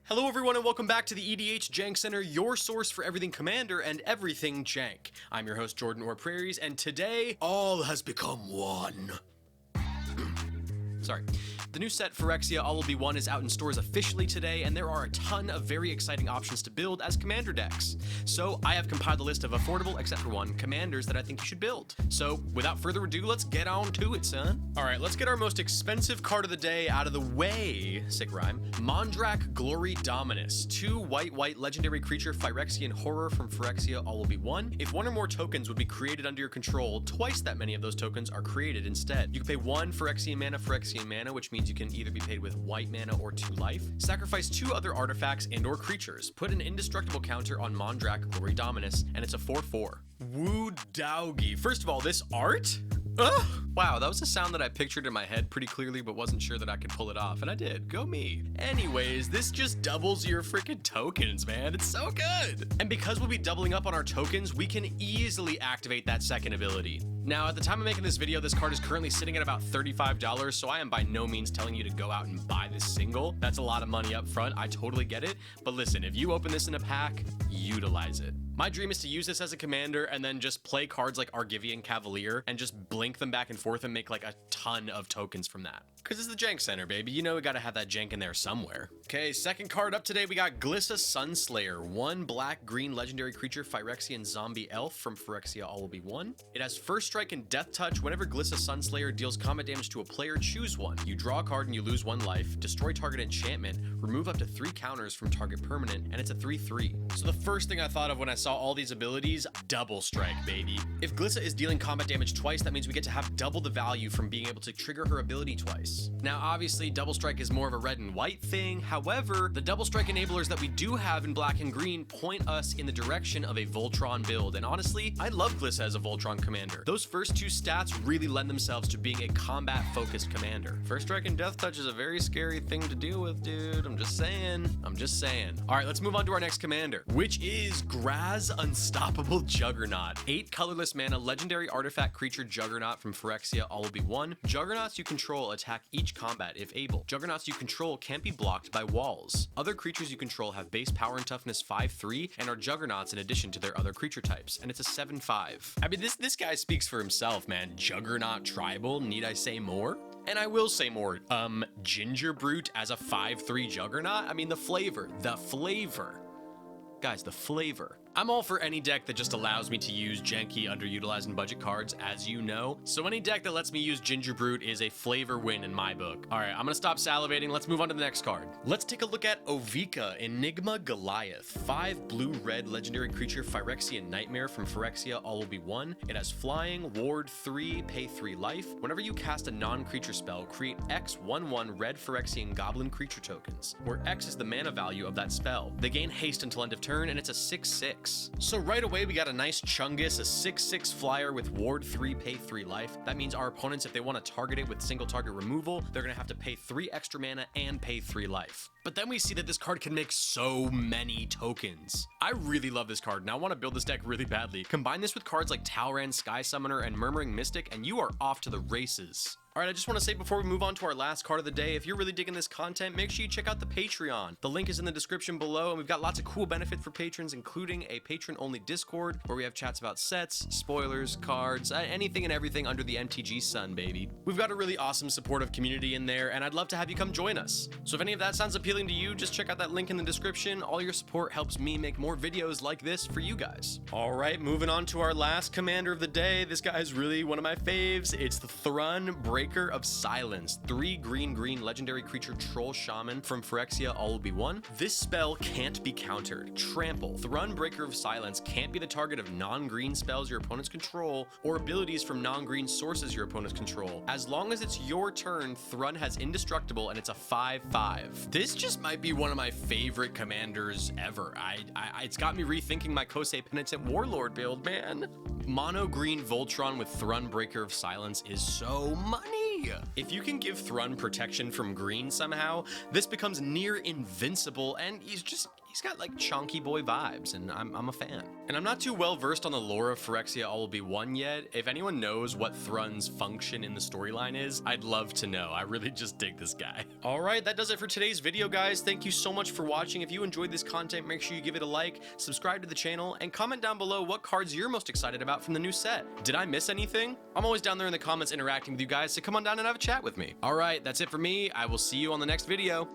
Hello everyone and welcome back to the EDH Jank Center, your source for everything Commander and everything Jank. I'm your host Jordan or Prairies, and today, all has become one. Sorry. The new set Phyrexia All Will Be One is out in stores officially today, and there are a ton of very exciting options to build as commander decks. So I have compiled a list of affordable, except for one, commanders that I think you should build. So without further ado, let's get on to it, son. Alright, let's get our most expensive card of the day out of the way, sick rhyme. Mondrak Glory Dominus, 2 white legendary creature Phyrexian horror from Phyrexia All Will Be One. If one or more tokens would be created under your control, twice that many of those tokens are created instead. You can pay 1 Phyrexian mana, which means you can either be paid with white mana or 2 life. Sacrifice 2 other artifacts and or creatures. Put an indestructible counter on Mondrak Glory Dominus, and it's a 4/4. Woo Dowgy. First of all, this art? Ugh. Wow, that was a sound that I pictured in my head pretty clearly, but wasn't sure that I could pull it off, and I did. Go me. Anyways, this just doubles your freaking tokens, man. It's so good. And because we'll be doubling up on our tokens, we can easily activate that second ability. Now, at the time of making this video, this card is currently sitting at about $35, so I am by no means telling you to go out and buy this single. That's a lot of money up front. I totally get it. But listen, if you open this in a pack, utilize it. My dream is to use this as a commander and then just play cards like Argivian Cavalier and just blink them back and forth and make like a ton of tokens from that. Because it's the Jank Center, baby. You know we gotta have that jank in there somewhere. Okay, second card up today, we got Glissa Sunslayer, 1 black-green legendary creature Phyrexian zombie elf from Phyrexia All Will Be One. It has first strike and death touch. Whenever Glissa Sunslayer deals combat damage to a player, choose one. You draw a card and you lose 1 life, destroy target enchantment, remove up to 3 counters from target permanent, and it's a 3/3. So the first thing I thought of when I saw all these abilities, double strike, baby. If Glissa is dealing combat damage twice, that means we get to have double the value from being able to trigger her ability twice. Now, obviously, double strike is more of a red and white thing. However, the double strike enablers that we do have in black and green point us in the direction of a Voltron build. And honestly, I love Glissa as a Voltron commander. Those first 2 stats really lend themselves to being a combat-focused commander. First strike and death touch is a very scary thing to deal with, dude. I'm just saying. All right, let's move on to our next commander, which is Graz Unstoppable Juggernaut. 8 colorless mana, legendary artifact creature Juggernaut from Phyrexia All Will Be One. Juggernauts you control attack each combat if able. Juggernauts you control can't be blocked by walls. Other creatures you control have base power and toughness 5/3 and are Juggernauts in addition to their other creature types, and it's a 7/5. I mean, this guy speaks for himself, man. Juggernaut tribal, need I say more? And I will say more. Ginger Brute as a 5/3 Juggernaut? I mean, the flavor. Guys, the flavor. I'm all for any deck that just allows me to use janky, underutilized, and budget cards, as you know. So any deck that lets me use Ginger Brute is a flavor win in my book. All right, I'm gonna stop salivating. Let's move on to the next card. Let's take a look at Ovika, Enigma Goliath. 5 blue-red legendary creature Phyrexian Nightmare from Phyrexia All Will Be One. It has flying, ward 3, pay 3 life. Whenever you cast a non-creature spell, create X 1/1 red Phyrexian goblin creature tokens, where X is the mana value of that spell. They gain haste until end of turn, and it's a 6/6. So right away, we got a nice Chungus, a 6/6 flyer with ward 3, pay 3 life. That means our opponents, if they want to target it with single target removal, they're going to have to pay 3 extra mana and pay 3 life. But then we see that this card can make so many tokens. I really love this card, and I want to build this deck really badly. Combine this with cards like Talrand, Sky Summoner, and Murmuring Mystic, and you are off to the races. Alright, I just want to say before we move on to our last card of the day, if you're really digging this content, make sure you check out the Patreon. The link is in the description below, and we've got lots of cool benefits for patrons, including a patron-only Discord, where we have chats about sets, spoilers, cards, anything and everything under the MTG sun, baby. We've got a really awesome, supportive community in there, and I'd love to have you come join us. So if any of that sounds appealing to you, just check out that link in the description. All your support helps me make more videos like this for you guys. Alright, moving on to our last commander of the day. This guy is really one of my faves. It's the Thronebreaker of Silence, 3 green legendary creature troll shaman from Phyrexia All Will Be One. This spell can't be countered. Trample. Thronebreaker of Silence can't be the target of non-green spells your opponents control or abilities from non-green sources your opponents control. As long as it's your turn, Thrun has indestructible and it's a 5/5. This just might be one of my favorite commanders ever. It's got me rethinking my Kosei Penitent Warlord build, man. Mono green Voltron with Thronebreaker of Silence is so money. If you can give Thrun protection from green somehow, this becomes near invincible, and he's he's got like chonky boy vibes, and I'm a fan. And I'm not too well versed on the lore of Phyrexia All Will Be One yet. If anyone knows what Thrun's function in the storyline is, I'd love to know. I really just dig this guy. All right, that does it for today's video, guys. Thank you so much for watching. If you enjoyed this content, make sure you give it a like, subscribe to the channel, and comment down below what cards you're most excited about from the new set. Did I miss anything? I'm always down there in the comments interacting with you guys, so come on down and have a chat with me. All right, that's it for me. I will see you on the next video.